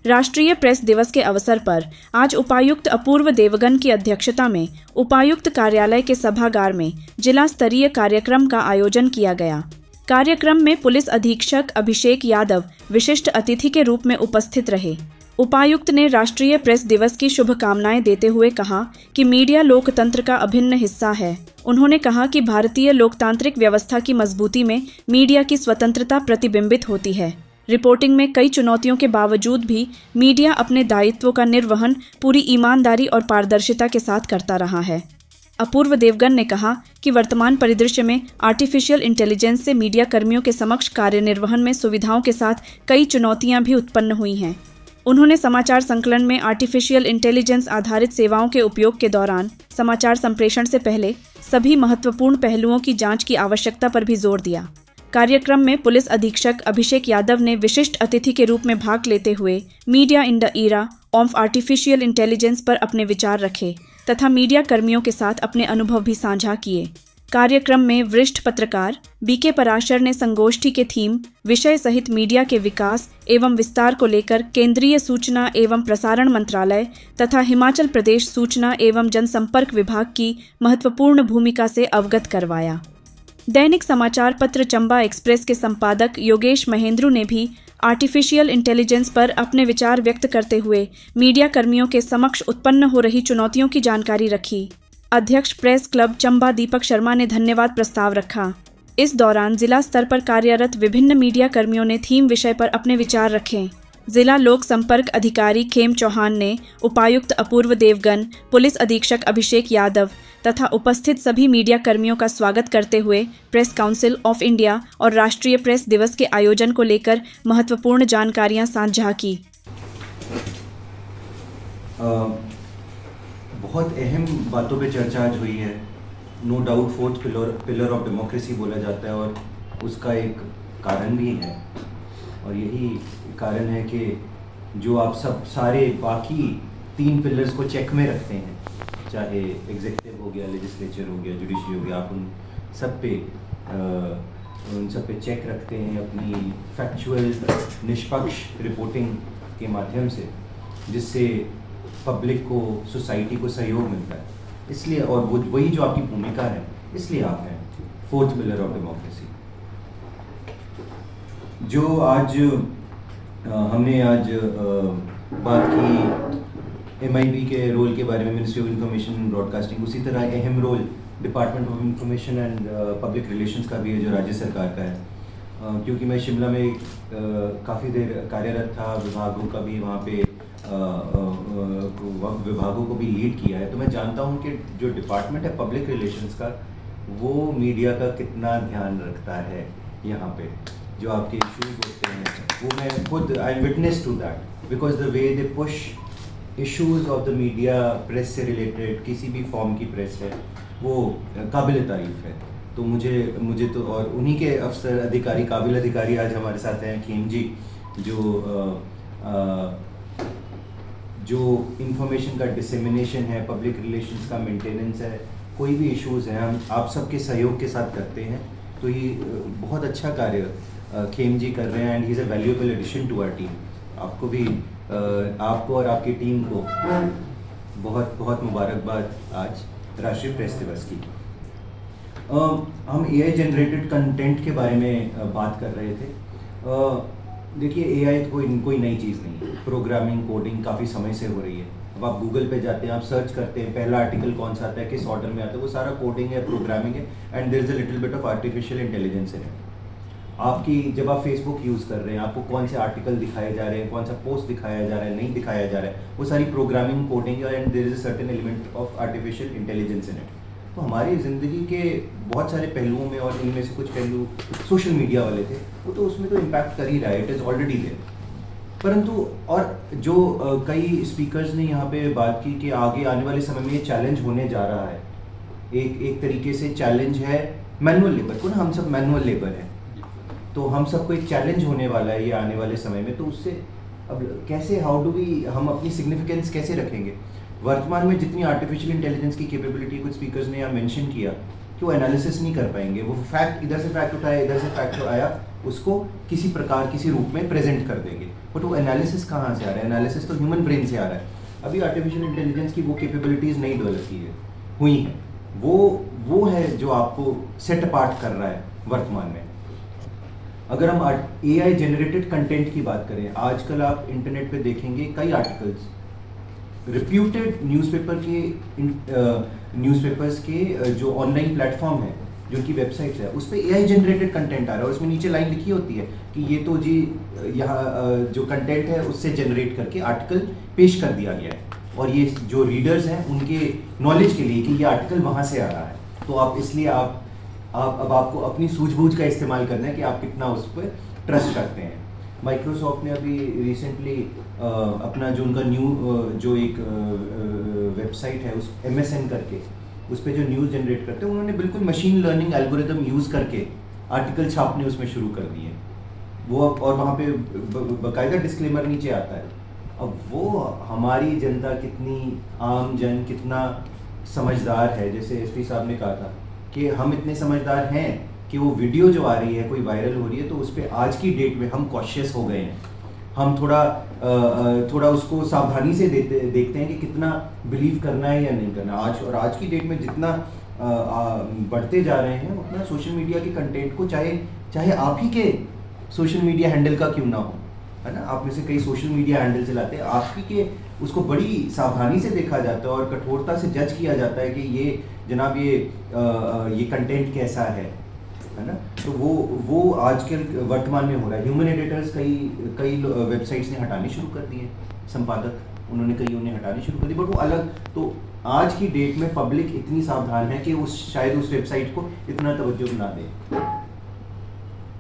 राष्ट्रीय प्रेस दिवस के अवसर पर आज उपायुक्त अपूर्व देवगन की अध्यक्षता में उपायुक्त कार्यालय के सभागार में जिला स्तरीय कार्यक्रम का आयोजन किया गया। कार्यक्रम में पुलिस अधीक्षक अभिषेक यादव विशिष्ट अतिथि के रूप में उपस्थित रहे। उपायुक्त ने राष्ट्रीय प्रेस दिवस की शुभकामनाएं देते हुए कहा कि मीडिया लोकतंत्र का अभिन्न हिस्सा है। उन्होंने कहा कि भारतीय लोकतांत्रिक व्यवस्था की मजबूती में मीडिया की स्वतंत्रता प्रतिबिंबित होती है। रिपोर्टिंग में कई चुनौतियों के बावजूद भी मीडिया अपने दायित्वों का निर्वहन पूरी ईमानदारी और पारदर्शिता के साथ करता रहा है। अपूर्व देवगन ने कहा कि वर्तमान परिदृश्य में आर्टिफिशियल इंटेलिजेंस से मीडिया कर्मियों के समक्ष कार्य निर्वहन में सुविधाओं के साथ कई चुनौतियां भी उत्पन्न हुई हैं। उन्होंने समाचार संकलन में आर्टिफिशियल इंटेलिजेंस आधारित सेवाओं के उपयोग के दौरान समाचार संप्रेषण से पहले सभी महत्वपूर्ण पहलुओं की जांच की आवश्यकता पर भी जोर दिया। कार्यक्रम में पुलिस अधीक्षक अभिषेक यादव ने विशिष्ट अतिथि के रूप में भाग लेते हुए media in the era of artificial intelligence पर अपने विचार रखे तथा मीडिया कर्मियों के साथ अपने अनुभव भी साझा किए। कार्यक्रम में वरिष्ठ पत्रकार बीके पराशर ने संगोष्ठी के थीम विषय सहित मीडिया के विकास एवं विस्तार को लेकर केंद्रीय सूचना एवं प्रसारण मंत्रालय तथा हिमाचल प्रदेश सूचना एवं जनसंपर्क विभाग की महत्वपूर्ण भूमिका से अवगत करवाया। दैनिक समाचार पत्र चंबा एक्सप्रेस के संपादक योगेश महेंद्रू ने भी आर्टिफिशियल इंटेलिजेंस पर अपने विचार व्यक्त करते हुए मीडिया कर्मियों के समक्ष उत्पन्न हो रही चुनौतियों की जानकारी रखी। अध्यक्ष प्रेस क्लब चंबा दीपक शर्मा ने धन्यवाद प्रस्ताव रखा। इस दौरान जिला स्तर पर कार्यरत विभिन्न मीडिया कर्मियों ने थीम विषय पर अपने विचार रखे। जिला लोक संपर्क अधिकारी खेम चौहान ने उपायुक्त अपूर्व देवगन, पुलिस अधीक्षक अभिषेक यादव तथा उपस्थित सभी मीडिया कर्मियों का स्वागत करते हुए प्रेस काउंसिल ऑफ इंडिया और राष्ट्रीय प्रेस दिवस के आयोजन को लेकर महत्वपूर्ण जानकारियां साझा की। बहुत अहम बातों पे चर्चा आज हुई है। No doubt fourth pillar of democracy बोला जाता है और उसका एक कारण भी है और यही कारण है कि जो आप सब सारे बाकी 3 पिलर्स को चेक में रखते हैं, चाहे एग्जीक्यूटिव हो गया, लेजिस्लेचर हो गया, जुडिशरी हो गया, आप उन सब पे चेक रखते हैं अपनी फैक्चुअल निष्पक्ष रिपोर्टिंग के माध्यम से, जिससे पब्लिक को, सोसाइटी को सहयोग मिलता है। इसलिए और वही जो आपकी भूमिका है, इसलिए आप हैं फोर्थ पिलर ऑफ डेमोक्रेसी। जो आज हमने आज बात की MIB के रोल के बारे में, ministry of information and broadcasting, उसी तरह अहम role department of information and public relations का भी है जो राज्य सरकार का है। क्योंकि मैं शिमला में काफ़ी देर कार्यरत था, विभागों का भी वहाँ पे विभागों को भी लीड किया है, तो मैं जानता हूँ कि जो डिपार्टमेंट है पब्लिक रिलेशंस का, वो मीडिया का कितना ध्यान रखता है। यहाँ पे जो आपके इश्यूज होते हैं, वो मैं खुद I am witness to that, because the way they push issues of the media, press से रिलेटेड किसी भी फॉर्म की प्रेस है, वो काबिल तारीफ़ है। तो मुझे तो, और उन्हीं के अफसर अधिकारी, काबिल अधिकारी आज हमारे साथ हैं खेम जी, जो इंफॉर्मेशन का डिसेमिनेशन है, पब्लिक रिलेशंस का मेंटेनेंस है, कोई भी इश्यूज़ हैं, हम आप सबके सहयोग के साथ करते हैं। तो ये बहुत अच्छा कार्य खेम जी कर रहे हैं and he is a valuable addition to our team. आपको भी, आपको और आपकी टीम को बहुत बहुत मुबारकबाद आज राष्ट्रीय प्रेस दिवस की। हम AI जनरेटेड कंटेंट के बारे में बात कर रहे थे। देखिए, AI कोई नई चीज़ नहीं है। प्रोग्रामिंग, कोडिंग काफ़ी समय से हो रही है। अब आप गूगल पे जाते हैं, आप सर्च करते हैं, पहला आर्टिकल कौन सा आता है, किस ऑर्डर में आता है, वो सारा कोडिंग है, प्रोग्रामिंग है, and there is a little bit of artificial intelligence in it. आपकी जब आप फेसबुक यूज़ कर रहे हैं, आपको कौन से आर्टिकल दिखाए जा रहे हैं, कौन सा पोस्ट दिखाया जा रहा है, नहीं दिखाया जा रहा है, वो सारी प्रोग्रामिंग, कोडिंग है, and there is a certain element of artificial intelligence in it. तो हमारी ज़िंदगी के बहुत सारे पहलुओं में, और इनमें से कुछ पहलू सोशल मीडिया वाले थे, वो तो उसमें तो इम्पैक्ट कर ही रहा है, इट इज़ ऑलरेडी देयर। परंतु और जो कई स्पीकर्स ने यहाँ पे बात की कि आगे आने वाले समय में ये चैलेंज होने जा रहा है। एक तरीके से चैलेंज है मैनुअल लेबर को, ना हम सब मैनुअल लेबर हैं, तो हम सबको एक चैलेंज होने वाला है ये आने वाले समय में। तो उससे अब कैसे, हाउ डू वी, हम अपनी सिग्निफिकेंस कैसे रखेंगे। वर्तमान में जितनी आर्टिफिशियल इंटेलिजेंस की कैपेबिलिटी कुछ स्पीकर्स ने यहाँ मेंशन किया कि वो एनालिसिस नहीं कर पाएंगे, वो फैक्ट, इधर से फैक्ट उठाया, इधर से फैक्ट आया, उसको किसी प्रकार, किसी रूप में प्रेजेंट कर देंगे। बट वो एनालिसिस कहाँ से आ रहा है? एनालिसिस तो ह्यूमन ब्रेन से आ रहा है। अभी आर्टिफिशियल इंटेलिजेंस की वो कैपेबिलिटीज़ नहीं डेवलप की हुई हैं। वो है जो आपको सेट अपार्ट कर रहा है वर्तमान में। अगर हम AI जनरेटेड कंटेंट की बात करें, आजकल आप इंटरनेट पे देखेंगे कई आर्टिकल्स रिप्यूटेड न्यूज़पेपर्स के जो ऑनलाइन प्लेटफॉर्म है, जो उनकी वेबसाइट्स है, उस पर AI जनरेटेड कंटेंट आ रहा है और उसमें नीचे लाइन लिखी होती है कि ये तो जी यहाँ जो कंटेंट है उससे जनरेट करके आर्टिकल पेश कर दिया गया है, और ये जो रीडर्स हैं उनके नॉलेज के लिए कि ये आर्टिकल वहाँ से आ रहा है। तो आप इसलिए अब आपको अपनी सूझबूझ का इस्तेमाल करना है कि आप कितना उस पर ट्रस्ट करते हैं। माइक्रोसॉफ्ट ने अभी रिसेंटली अपना जो उनका जो एक वेबसाइट है उस MSN करके, उस पर जो न्यूज़ जनरेट करते हैं, उन्होंने बिल्कुल मशीन लर्निंग एल्गोरिदम यूज़ करके आर्टिकल छापने उसमें शुरू कर दिए वो, और वहाँ पे बाकायदा डिस्क्लेमर नीचे आता है। अब वो हमारी जनता कितनी आम जन कितना समझदार है, जैसे SP साहब ने कहा था कि हम इतने समझदार हैं कि वो वीडियो जो आ रही है कोई वायरल हो रही है तो उस पर आज की डेट में हम कॉशियस हो गए हैं। हम थोड़ा उसको सावधानी से देखते हैं कि कितना बिलीव करना है या नहीं करना। आज की डेट में जितना बढ़ते जा रहे हैं उतना सोशल मीडिया के कंटेंट को चाहे आप ही के सोशल मीडिया हैंडल का क्यों ना हो, है ना, आप में से कई सोशल मीडिया हैंडल चलाते हैं, आप ही के उसको बड़ी सावधानी से देखा जाता है और कठोरता से जज किया जाता है कि ये जनाब ये कंटेंट कैसा है ना। तो वो आजकल वर्तमान में हो रहा है। ह्यूमन एडिटर्स कई वेबसाइट्स ने हटाने शुरू कर दिए, संपादक उन्हें हटाने शुरू कर दिए, बट वो अलग। तो आज की डेट में पब्लिक इतनी सावधान है कि शायद उस वेबसाइट को इतना तवज्जो ना दे।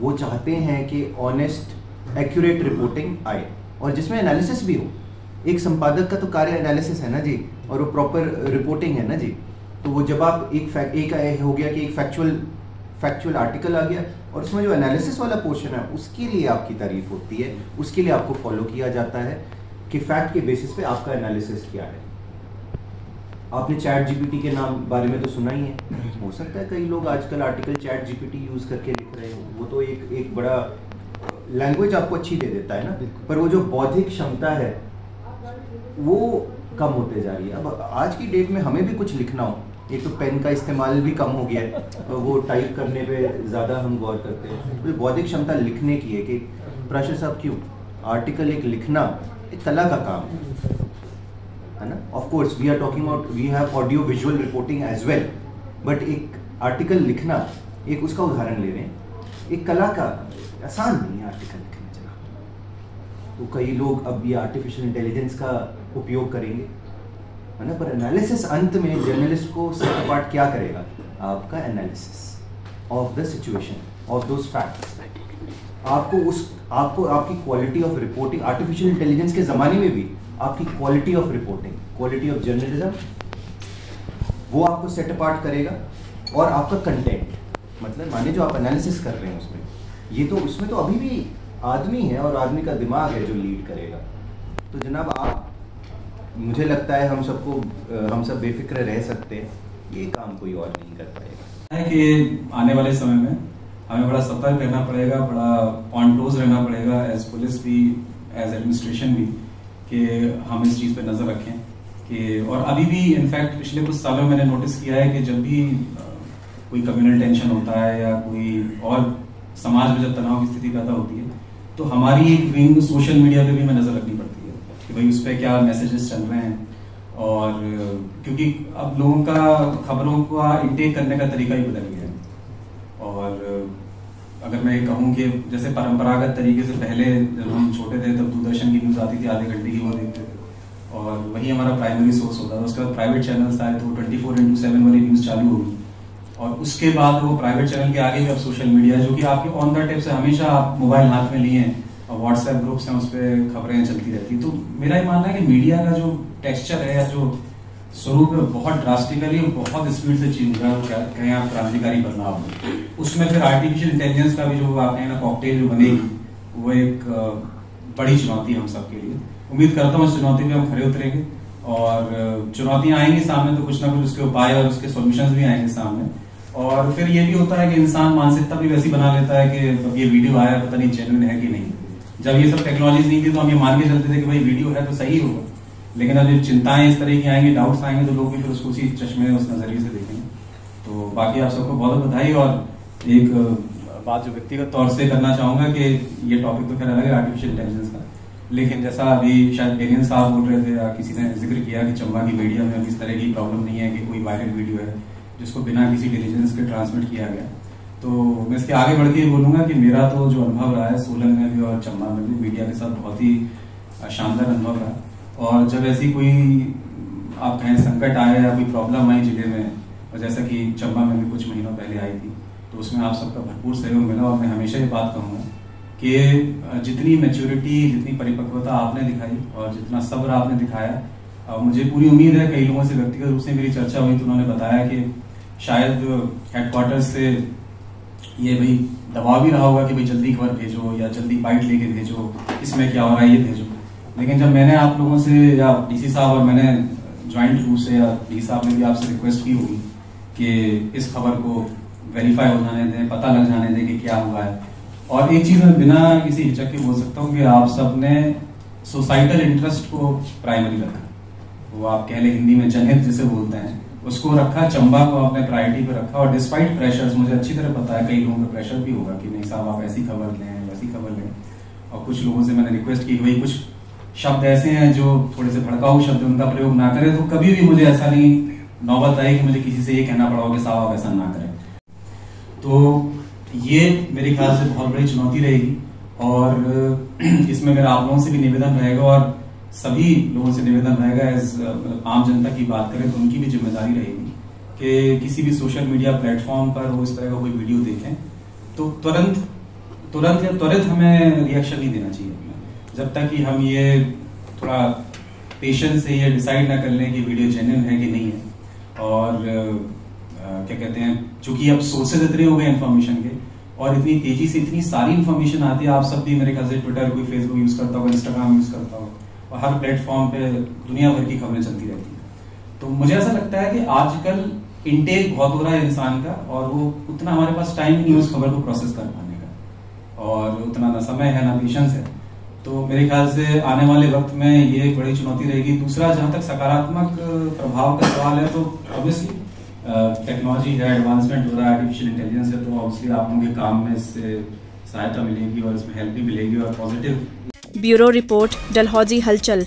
वो चाहते हैं कि ऑनेस्ट एक्यूरेट रिपोर्टिंग आए और जिसमें एनालिसिस भी हो। एक संपादक का तो कार्य एनालिसिस है ना जी, और वो प्रॉपर रिपोर्टिंग है ना जी। तो वो जब आप एक हो गया कि एक फैक्चुअल आर्टिकल आ गया और उसमें जो एनालिसिस वाला पोर्शन है उसके लिए आपकी तारीफ होती है, उसके लिए आपको फॉलो किया जाता है कि फैक्ट के बेसिस पे आपका एनालिसिस क्या है। आपने ChatGPT के नाम बारे में तो सुना ही है, हो सकता है कई लोग आजकल आर्टिकल ChatGPT यूज़ करके लिख रहे हो, वो तो एक बड़ा लैंग्वेज आपको अच्छी दे देता है ना, पर वो जो बौद्धिक क्षमता है वो कम होते जा रही है। अब आज की डेट में हमें भी कुछ लिखना हो, एक तो पेन का इस्तेमाल भी कम हो गया है, वो टाइप करने पे ज़्यादा हम गौर करते हैं। तो बौद्धिक क्षमता लिखने की है कि प्राशर साहब क्यों आर्टिकल एक लिखना एक कला का काम है ना। Of course we are talking about we have audio visual reporting as well, but एक आर्टिकल लिखना एक उसका उदाहरण ले रहे हैं, एक कला का आसान नहीं है आर्टिकल लिखना जरा। तो कई लोग अब ये आर्टिफिशियल इंटेलिजेंस का उपयोग करेंगे, है ना, पर एनालिसिस अंत में जर्नलिस्ट को सेट अपार्ट क्या करेगा? आपका analysis of the situation of those facts. आपको आपकी quality of reporting, artificial intelligence के ज़माने में भी आपकी quality of reporting, quality of journalism, वो आपको सेट अपार्ट करेगा। और आपका कंटेंट, मतलब माने जो आप एनालिसिस कर रहे हैं उसमें तो अभी भी आदमी है और आदमी का दिमाग है जो लीड करेगा। तो जनाब मुझे लगता है हम सब बेफिक्र रह सकते हैं, ये काम कोई और नहीं कर पाएगा। कि आने वाले समय में हमें बड़ा सतर्क रहना पड़ेगा, बड़ा ऑन टोज रहना पड़ेगा, एज पुलिस भी एज एडमिनिस्ट्रेशन भी, कि हम इस चीज़ पे नज़र रखें कि। और अभी भी इनफैक्ट पिछले कुछ सालों में मैंने नोटिस किया है कि जब भी कोई कम्युनल टेंशन होता है या कोई और समाज में जब तनाव की स्थिति पैदा होती है तो हमारी एक विंग सोशल मीडिया पे भी हमें नज़र रखनी पड़ती है कि भाई उस पर क्या मैसेजेस चल रहे हैं। और क्योंकि अब लोगों का खबरों का इंटेक करने का तरीका ही बदल गया है। और अगर मैं कहूँ कि जैसे परंपरागत तरीके से पहले जब हम छोटे थे तब दूरदर्शन की न्यूज़ आती थी, आधे घंटे की वो देखते थे और वही हमारा प्राइमरी सोर्स होता था। उसके बाद प्राइवेट चैनल्स आए तो 24/7 वाली न्यूज़ चालू होगी और उसके बाद वो प्राइवेट चैनल के आगे भी अब सोशल मीडिया, जो कि आपके ऑन द टिप से हमेशा आप मोबाइल हाथ में लिए हैं और व्हाट्सएप ग्रुप्स हैं उस पर खबरें चलती रहती। तो मेरा ये मानना है कि मीडिया का जो टेक्सचर है या जो स्वरूप है बहुत ड्रास्टिकली और बहुत स्पीड से चेंज हो रहा है। कहें आप क्रांतिकारी बदलाव, उसमें फिर आर्टिफिशियल इंटेलिजेंस का भी जो आपने ना कॉकटेल जो बनेगी वो एक बड़ी चुनौती है हम सबके लिए। उम्मीद करता हूँ इस चुनौती में हम खड़े उतरेंगे और चुनौतियां आएंगी सामने तो कुछ ना कुछ उसके उपाय और उसके सॉल्यूशंस भी आएंगे सामने। और फिर ये भी होता है कि इंसान मानसिकता भी वैसी बना लेता है कि अब ये वीडियो आया पता नहीं जेन्युइन है कि नहीं। जब ये सब टेक्नोलॉजीज नहीं थी तो हम ये मान के चलते थे कि भाई वीडियो है तो सही होगा, लेकिन अब जब चिंताएं इस तरह की आएंगी, डाउट्स आएंगे, तो लोग भी फिर उसको उसी चश्मे उस नजरिए से देखेंगे। तो बाकी आप सबको बहुत बधाई। और एक बात जो व्यक्तिगत तौर से करना चाहूंगा कि ये टॉपिक तो खैर अलग है आर्टिफिशियल इंटेलिजेंस का, लेकिन जैसा अभी शायद बेनियन साहब बोल रहे थे या किसी ने जिक्र किया कि चंबा की मीडिया में इस तरह की प्रॉब्लम नहीं है कि कोई वायरल वीडियो है जिसको बिना किसी डिलीजेंस के ट्रांसमिट किया गया। तो मैं इसके आगे बढ़ के बोलूंगा कि मेरा तो जो अनुभव रहा है सोलन में भी और चंबा में भी मीडिया के साथ बहुत ही शानदार अनुभव रहा। और जब ऐसी कोई आप कहें संकट आया या कोई प्रॉब्लम आई जिले में, और जैसा कि चंबा में भी कुछ महीनों पहले आई थी, तो उसमें आप सबका भरपूर सहयोग मिला। और मैं हमेशा ये बात कहूँगा कि जितनी मैच्योरिटी, जितनी परिपक्वता आपने दिखाई और जितना सब्र आपने दिखाया, मुझे पूरी उम्मीद है, कई लोगों से व्यक्तिगत रूप से मेरी चर्चा हुई तो उन्होंने बताया कि शायद हेडक्वार्टर से ये भाई दबाव भी रहा होगा कि भाई जल्दी खबर भेजो या जल्दी बाइट लेके भेजो, इसमें क्या हो रहा है ये भेजो। लेकिन जब मैंने आप लोगों से या डीसी साहब और मैंने ज्वाइंट रूप से या डी साहब ने भी आपसे रिक्वेस्ट की होगी कि इस खबर को वेरीफाई हो जाने दें, पता लग जाने दें कि क्या हुआ है। और एक चीज मैं बिना किसी हिचक के बोल सकता हूँ कि आप सबने सोसाइटल इंटरेस्ट को प्राइमरी रखा, वो आप कह ले हिंदी में जनहित जिसे बोलते हैं उसको रखा, चंबा को आपने प्रायोरिटी पे रखा। और डिस्पाइट प्रेशर्स, मुझे अच्छी तरह पता है कई लोगों का प्रेशर भी होगा कि नहीं साहब आप ऐसी खबर लें, वैसी खबर लें। और कुछ लोगों से मैंने रिक्वेस्ट की भाई कुछ शब्द ऐसे हैं जो थोड़े से भड़काऊ शब्द, उनका प्रयोग ना करें। तो कभी भी मुझे ऐसा नहीं नौबत आई कि मुझे किसी से ये कहना पड़ा हो कि साहब आप ऐसा ना करें। तो ये मेरे ख्याल से बहुत बड़ी चुनौती रहेगी और इसमें मेरा आप लोगों से भी निवेदन रहेगा और सभी लोगों से निवेदन रहेगा, एज आम जनता की बात करें तो उनकी भी जिम्मेदारी रहेगी कि किसी भी सोशल मीडिया प्लेटफॉर्म पर वो इस तरह का कोई वीडियो देखें तो त्वरित हमें रिएक्शन नहीं देना चाहिए जब तक कि हम ये थोड़ा पेशेंस से ये डिसाइड ना कर लें कि वीडियो जेन्युइन है कि नहीं है। और क्या कहते हैं, चूंकि अब सोर्सेज इतने हो गए इन्फॉर्मेशन के और इतनी तेजी से इतनी सारी इन्फॉर्मेशन आती है, आप सब भी मेरे ख्याल से ट्विटर, कोई फेसबुक यूज करता होगा, इंस्टाग्राम यूज करता होगा और हर प्लेटफॉर्म पे दुनिया भर की खबरें चलती रहती है। तो मुझे ऐसा लगता है कि आजकल इनटेक बहुत हो रहा है इंसान का और वो उतना हमारे पास टाइम नहीं है उस खबर को प्रोसेस कर पाने का और उतना ना समय है ना पेशेंस है। तो मेरे ख्याल से आने वाले वक्त में ये बड़ी चुनौती रहेगी। दूसरा, जहां तक सकारात्मक प्रभाव का सवाल है तो ऑब्वियसली टेक्नोलॉजी है, एडवांसमेंट हो रहा है, आर्टिफिशियल इंटेलिजेंस है, तो ऑब्वियसली आप लोगों के काम में इससे सहायता मिलेगी और इसमें हेल्प भी मिलेगी और पॉजिटिव। ब्यूरो रिपोर्ट, डलहौजी हलचल।